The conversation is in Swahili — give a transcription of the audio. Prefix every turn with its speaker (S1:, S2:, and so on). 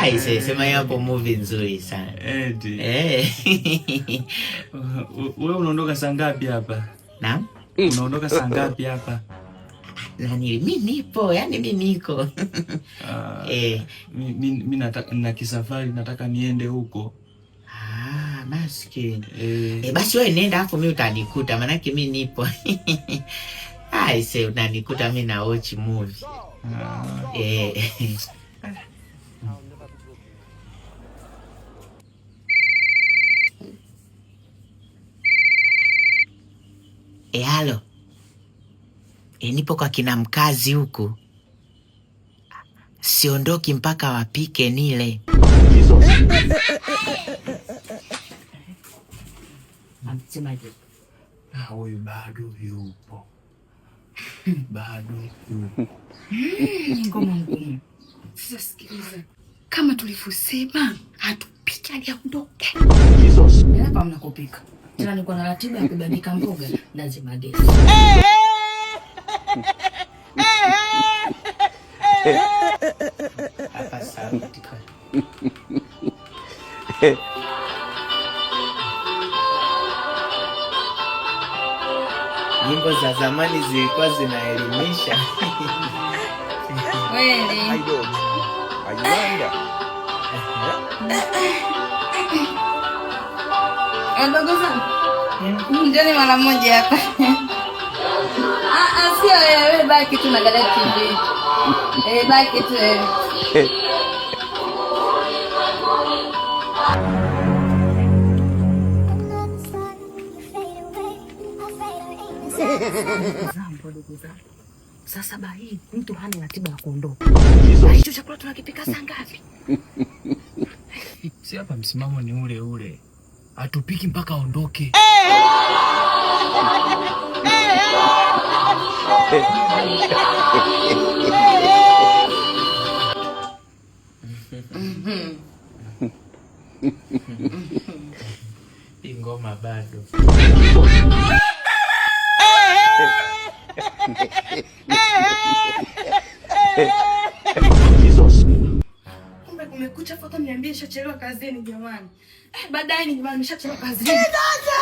S1: Sema hapo movie nzuri sana.
S2: Wewe unaondoka saa ngapi hapa?
S1: Naam?
S2: Unaondoka saa ngapi hapa?
S1: Mimi nipo, yani mimi niko.
S2: Mimi na kisafari nataka niende huko.
S1: Maskini. Basi wewe nenda hapo, mimi utanikuta maana yake mimi nipo. Unanikuta mimi na watch movie. Halo. Nipo kwa kina mkazi huku. Siondoki mpaka wapike nile. Amsemaje?
S2: Huyu bado yupo. Bado yupo.
S3: Ngoma ngumu. Sasa sikiliza. Kama tulivyosema, hatupiki hadi aondoke. Hapa mnakopika. Tena niko na ratiba ya kubandika mboga lazima gesi.
S1: Hapa sawa. Nyimbo za zamani zilikuwa zinaelimisha.
S3: Kweli.
S4: Ayanda.
S3: Ndogo zangu. Njoni mara moja hapa. Sio wewe, baki tu na dada TV. Baki tu wewe. Sasa hii mtu hana ratiba ya kuondoka. Hicho chakula tunakipika saa ngapi?
S2: Si hapa msimamo ni ule ule. Hatupiki mpaka aondoke.
S1: Ngoma bado.
S3: Kumbe kumekucha, foto niambie nishachelewa kazini jamani. Baadaye ni jamani nishachelewa kazini. Kidosha!